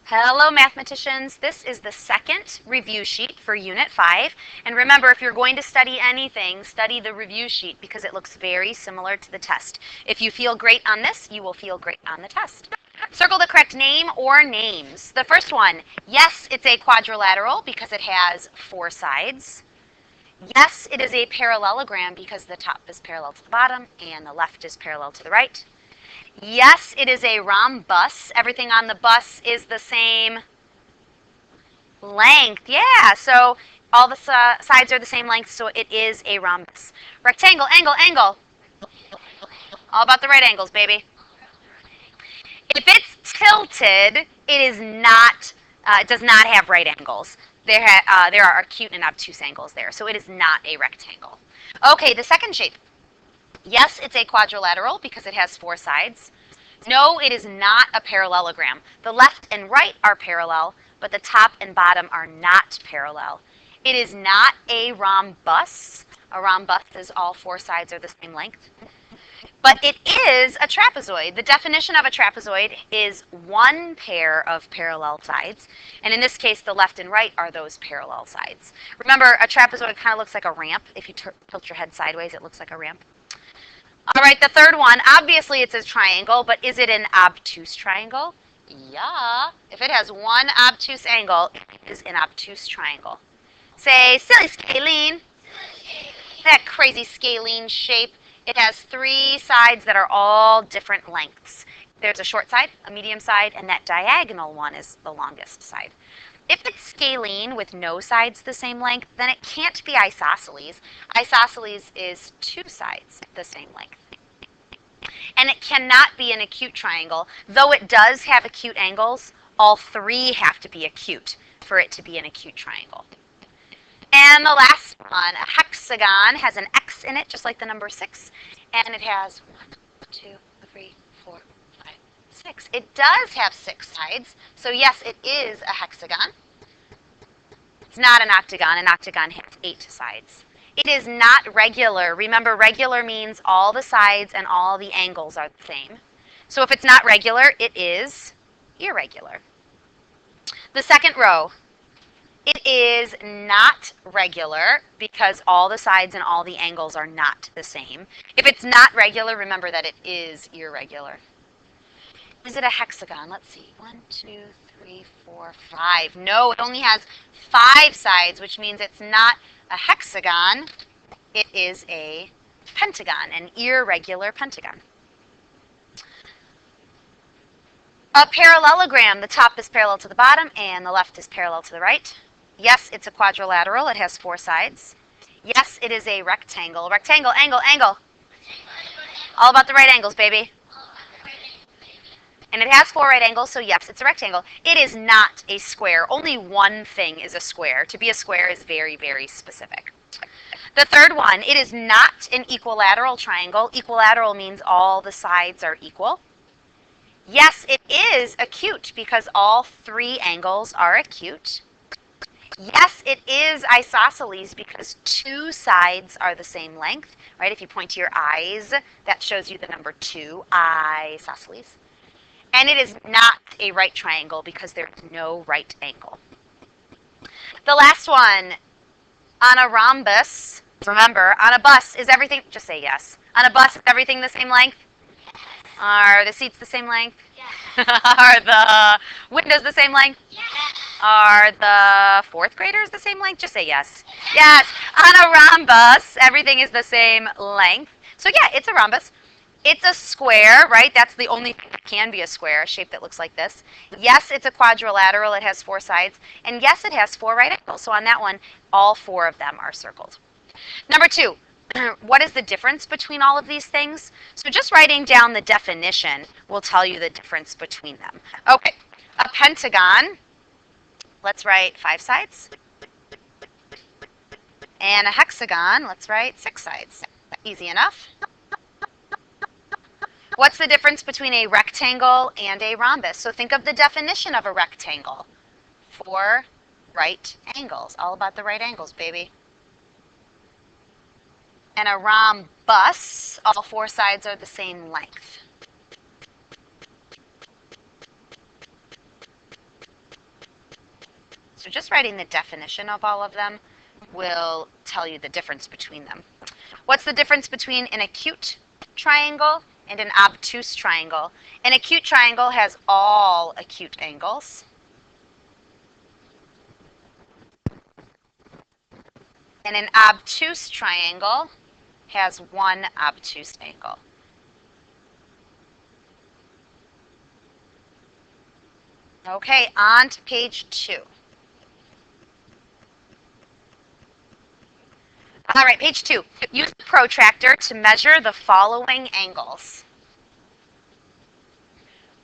Hello mathematicians, this is the second review sheet for Unit 5. And remember, if you're going to study anything, study the review sheet because it looks very similar to the test. If you feel great on this, you will feel great on the test. Circle the correct name or names. The first one, yes, it's a quadrilateral because it has 4 sides. Yes, it is a parallelogram because the top is parallel to the bottom and the left is parallel to the right. Yes, it is a rhombus. Everything on the bus is the same length. Yeah, so all the sides are the same length, so it is a rhombus. Rectangle, angle, angle. All about the right angles, baby. If it's tilted, it is not. It does not have right angles. There are acute and obtuse angles there, so it is not a rectangle. Okay, the second shape. Yes, it's a quadrilateral because it has 4 sides. No, it is not a parallelogram. The left and right are parallel, but the top and bottom are not parallel. It is not a rhombus. A rhombus is all 4 sides are the same length. But it is a trapezoid. The definition of a trapezoid is one pair of parallel sides. And in this case, the left and right are those parallel sides. Remember, a trapezoid kind of looks like a ramp. If you tilt your head sideways, it looks like a ramp. All right, the third one, obviously it's a triangle, but is it an obtuse triangle? Yeah. If it has one obtuse angle, it is an obtuse triangle. Say, silly scalene. That crazy scalene shape. It has 3 sides that are all different lengths. There's a short side, a medium side, and that diagonal one is the longest side. If it's scalene with no sides the same length, then it can't be isosceles. Isosceles is 2 sides the same length. And it cannot be an acute triangle. Though it does have acute angles, all 3 have to be acute for it to be an acute triangle. And the last one, a hexagon, has an X in it, just like the number 6. And it has 1, 2, 3, 4, 5, 6. It does have 6 sides. So yes, it is a hexagon. It's not an octagon. An octagon has 8 sides. It is not regular. Remember, regular means all the sides and all the angles are the same. So if it's not regular, it is irregular. The second row. It is not regular because all the sides and all the angles are not the same. If it's not regular, remember that it is irregular. Is it a hexagon? Let's see. 1, 2, 3, 4, 5. No, it only has 5 sides, which means it's not a hexagon. It is a pentagon, an irregular pentagon. A parallelogram. The top is parallel to the bottom and the left is parallel to the right. Yes, it's a quadrilateral. It has 4 sides. Yes, it is a rectangle. Rectangle, angle, angle. All about the right angles, baby. And it has 4 right angles, so yes, it's a rectangle. It is not a square. Only one thing is a square. To be a square is very, very specific. The third one, it is not an equilateral triangle. Equilateral means all the sides are equal. Yes, it is acute because all 3 angles are acute. Yes, it is isosceles because 2 sides are the same length, right? If you point to your eyes, that shows you the number 2, isosceles. And it is not a right triangle because there is no right angle. The last one, on a rhombus, remember, on a bus, is everything, just say yes. On a bus, is everything the same length? Are the seats the same length? Yes. Are the windows the same length? Yes. Are the 4th graders the same length? Just say yes. Yes. On a rhombus, everything is the same length. So yeah, it's a rhombus. It's a square, right? That's the only thing that can be a square, a shape that looks like this. Yes, it's a quadrilateral. It has 4 sides. And yes, it has 4 right angles. So on that one, all 4 of them are circled. Number 2. What is the difference between all of these things? So just writing down the definition will tell you the difference between them. Okay, a pentagon, let's write 5 sides. And a hexagon, let's write 6 sides. Easy enough. What's the difference between a rectangle and a rhombus? So think of the definition of a rectangle. 4 right angles, all about the right angles, baby. And a rhombus, all 4 sides are the same length. So just writing the definition of all of them will tell you the difference between them. What's the difference between an acute triangle and an obtuse triangle? An acute triangle has all acute angles. And an obtuse triangle has one obtuse angle. Okay, on to page 2. All right, page 2. Use the protractor to measure the following angles.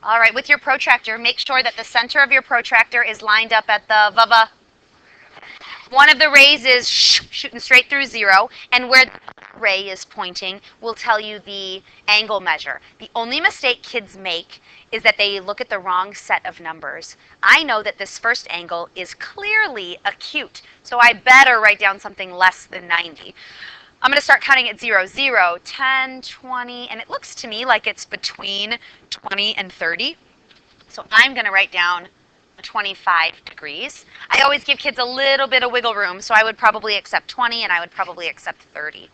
All right, with your protractor, make sure that the center of your protractor is lined up at the VVA. One of the rays is shooting straight through 0, and where the ray is pointing will tell you the angle measure. The only mistake kids make is that they look at the wrong set of numbers. I know that this first angle is clearly acute, so I better write down something less than 90. I'm going to start counting at 0, 0, 10, 20, and it looks to me like it's between 20 and 30. So I'm going to write down 25 degrees. I always give kids a little bit of wiggle room, so I would probably accept 20 and I would probably accept 30.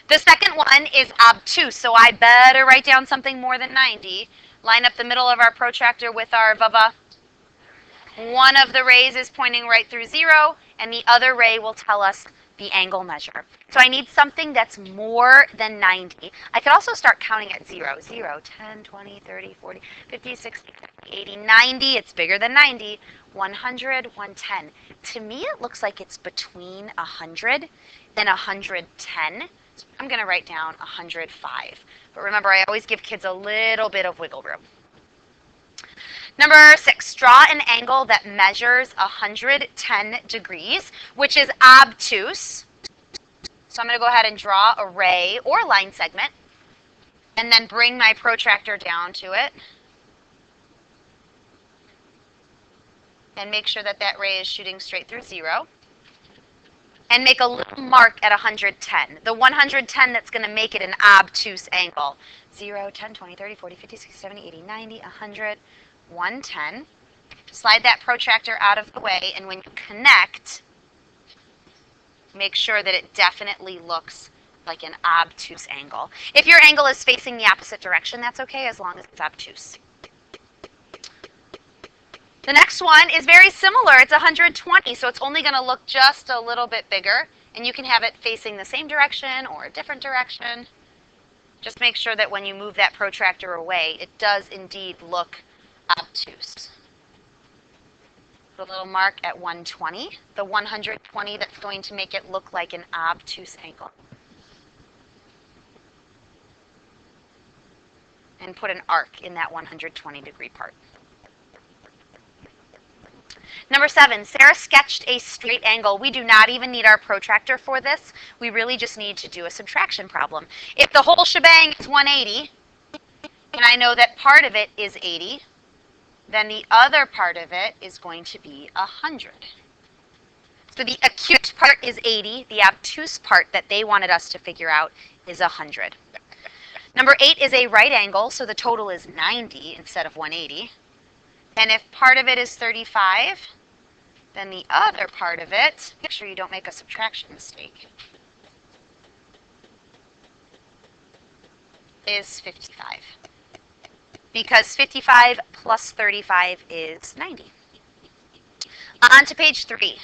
The second one is obtuse, so I better write down something more than 90. Line up the middle of our protractor with our VVA. One of the rays is pointing right through 0, and the other ray will tell us the angle measure. So I need something that's more than 90. I could also start counting at 0, 0, 10, 20, 30, 40, 50, 60, 80, 90. It's bigger than 90. 100, 110. To me, it looks like it's between 100 and 110. So I'm going to write down 105. But remember, I always give kids a little bit of wiggle room. Number 6, draw an angle that measures 110 degrees, which is obtuse. So I'm going to go ahead and draw a ray or line segment, and then bring my protractor down to it. And make sure that that ray is shooting straight through 0. And make a little mark at 110. The 110 that's going to make it an obtuse angle. 0, 10, 20, 30, 40, 50, 60, 70, 80, 90, 100, 110. Slide that protractor out of the way, and when you connect, make sure that it definitely looks like an obtuse angle. If your angle is facing the opposite direction, that's okay, as long as it's obtuse. The next one is very similar. It's 120, so it's only going to look just a little bit bigger, and you can have it facing the same direction or a different direction. Just make sure that when you move that protractor away, it does indeed look obtuse. Put a little mark at 120, the 120 that's going to make it look like an obtuse angle. And put an arc in that 120 degree part. Number 7, Sarah sketched a straight angle. We do not even need our protractor for this. We really just need to do a subtraction problem. If the whole shebang is 180, and I know that part of it is 80, then the other part of it is going to be 100. So the acute part is 80. The obtuse part that they wanted us to figure out is 100. Number 8 is a right angle, so the total is 90 instead of 180. And if part of it is 35, then the other part of it, make sure you don't make a subtraction mistake, is 55. Because 55 plus 35 is 90. On to page 3.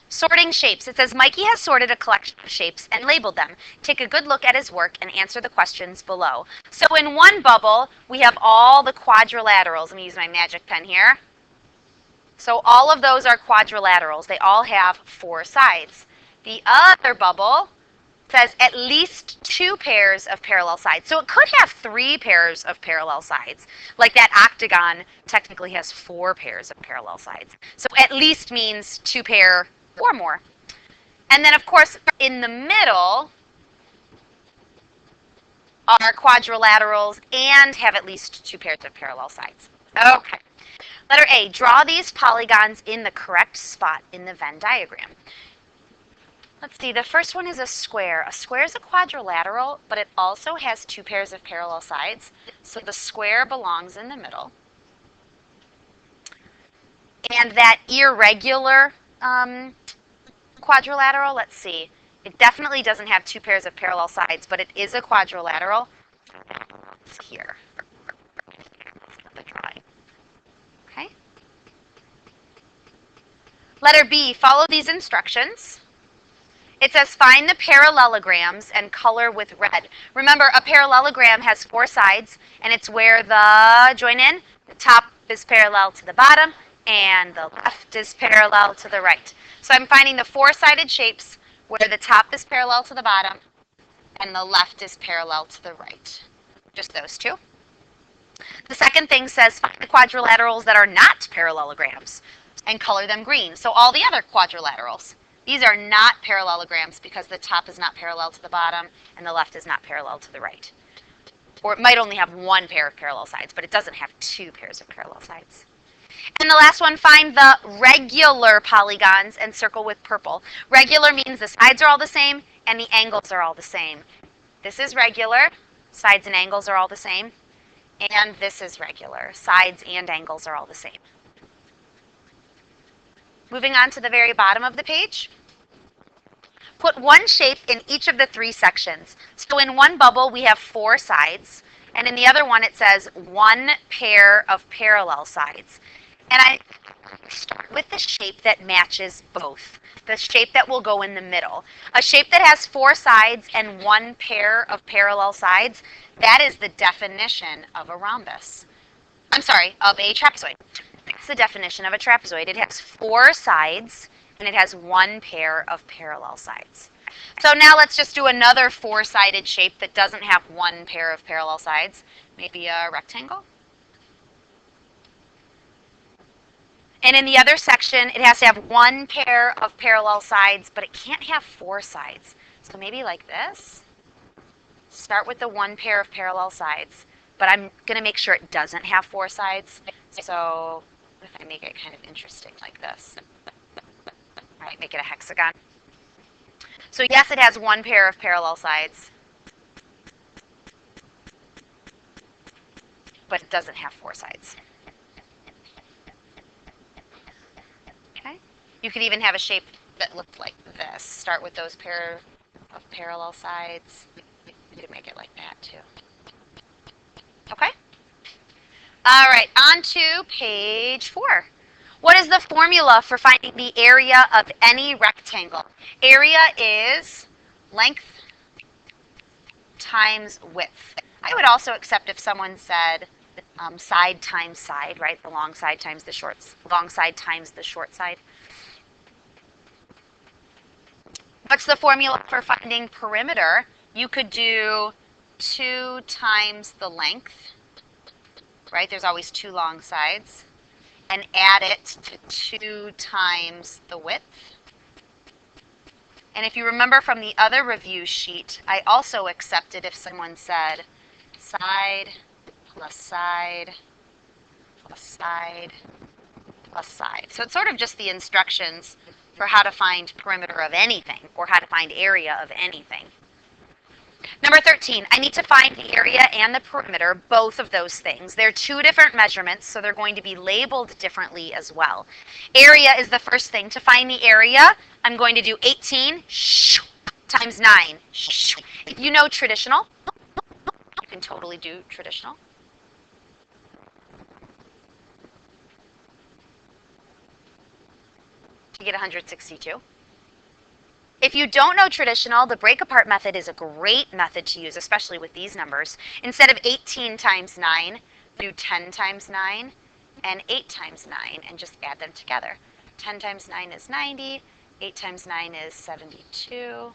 Sorting shapes. It says Mikey has sorted a collection of shapes and labeled them. Take a good look at his work and answer the questions below. So in one bubble, we have all the quadrilaterals. Let me use my magic pen here. So all of those are quadrilaterals. They all have 4 sides. The other bubble says at least 2 pairs of parallel sides. So it could have 3 pairs of parallel sides. Like that octagon technically has 4 pairs of parallel sides. So at least means 2 pair or more. And then, of course, in the middle are quadrilaterals and have at least 2 pairs of parallel sides. Okay. Letter A, draw these polygons in the correct spot in the Venn diagram. Let's see, the first one is a square. A square is a quadrilateral, but it also has 2 pairs of parallel sides. So the square belongs in the middle. And that irregular quadrilateral, let's see, it definitely doesn't have two pairs of parallel sides, but it is a quadrilateral. It's here. The drawing. Okay. Letter B, follow these instructions. It says find the parallelograms and color with red. Remember, a parallelogram has four sides, and it's where the, join in, the top is parallel to the bottom, and the left is parallel to the right. So I'm finding the four-sided shapes where the top is parallel to the bottom, and the left is parallel to the right. Just those two. The second thing says find the quadrilaterals that are not parallelograms and color them green. So all the other quadrilaterals. These are not parallelograms because the top is not parallel to the bottom and the left is not parallel to the right. Or it might only have one pair of parallel sides, but it doesn't have two pairs of parallel sides. And the last one, find the regular polygons and circle with purple. Regular means the sides are all the same and the angles are all the same. This is regular, sides and angles are all the same. And this is regular, sides and angles are all the same. Moving on to the very bottom of the page. Put one shape in each of the three sections. So in one bubble we have four sides, and in the other one it says one pair of parallel sides. And I start with the shape that matches both, the shape that will go in the middle. A shape that has four sides and one pair of parallel sides, that is the definition of a rhombus. I'm sorry, of a trapezoid. That's the definition of a trapezoid. It has four sides and it has one pair of parallel sides. So now let's just do another four-sided shape that doesn't have one pair of parallel sides. Maybe a rectangle. And in the other section, it has to have one pair of parallel sides, but it can't have four sides. So maybe like this. Start with the one pair of parallel sides, but I'm going to make sure it doesn't have four sides. So if I make it kind of interesting like this. All right, make it a hexagon. So yes, it has one pair of parallel sides, but it doesn't have four sides. Okay. You could even have a shape that looked like this. Start with those pair of parallel sides. You could make it like that too. Okay. All right, on to page 4. What is the formula for finding the area of any rectangle? Area is length times width. I would also accept if someone said side times side, right? The long side times the short, long side times the short side. What's the formula for finding perimeter? You could do 2 times the length, right? There's always 2 long sides. And add it to 2 times the width. And if you remember from the other review sheet, I also accepted if someone said side plus side plus side plus side. So it's sort of just the instructions for how to find perimeter of anything or how to find area of anything. Number 13, I need to find the area and the perimeter, both of those things. They're 2 different measurements, so they're going to be labeled differently as well. Area is the first thing. To find the area, I'm going to do 18 times 9. If you know traditional, you can totally do traditional. You get 162. If you don't know traditional, the break apart method is a great method to use, especially with these numbers. Instead of 18 times 9, do 10 times 9 and 8 times 9 and just add them together. 10 times 9 is 90, 8 times 9 is 72.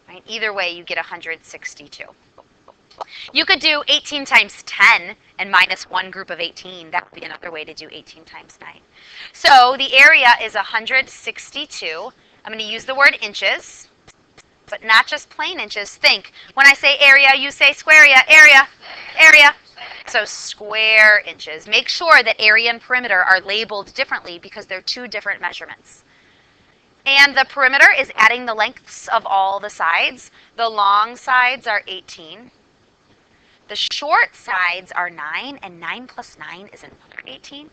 Right? Either way, you get 162. You could do 18 times 10 and minus one group of 18. That would be another way to do 18 times 9. So the area is 162. I'm going to use the word inches, but not just plain inches. Think, when I say area, you say square area, area. So square inches. Make sure that area and perimeter are labeled differently because they're 2 different measurements. And the perimeter is adding the lengths of all the sides. The long sides are 18. The short sides are 9, and 9 plus 9 is another 18.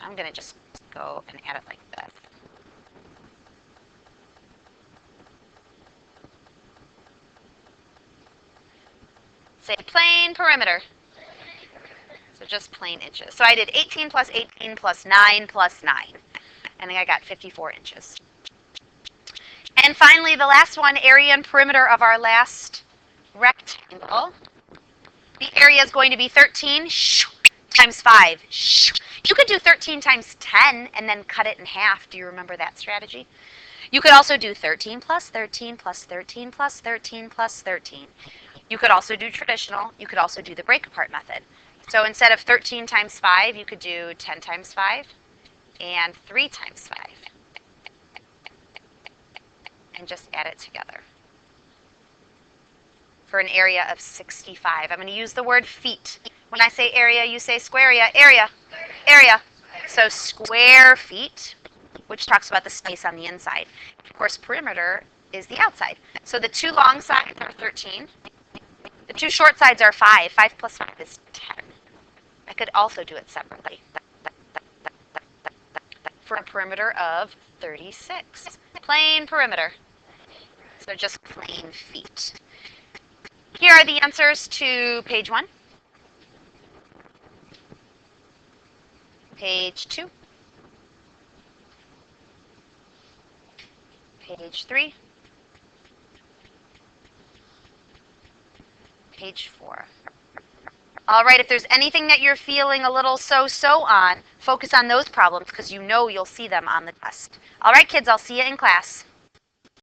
I'm going to just go and add it like this. Say plain perimeter. So just plain inches. So I did 18 plus 18 plus 9 plus 9. And I got 54 inches. And finally, the last one, area and perimeter of our last rectangle. The area is going to be 13 times 5. You could do 13 times 10 and then cut it in half. Do you remember that strategy? You could also do 13 plus 13 plus 13 plus 13 plus 13. You could also do traditional. You could also do the break apart method. So instead of 13 times 5, you could do 10 times 5 and 3 times 5. And just add it together. For an area of 65. I'm going to use the word feet. When I say area, you say square area. So square feet, which talks about the space on the inside. Of course, perimeter is the outside. So the two long sides are 13. The two short sides are 5. 5 plus 5 is 10. I could also do it separately. For a perimeter of 36. Plain perimeter. So just plain feet. Here are the answers to page 1, page 2, page 3, page 4. All right, if there's anything that you're feeling a little so-so on, focus on those problems because you know you'll see them on the test. All right, kids, I'll see you in class.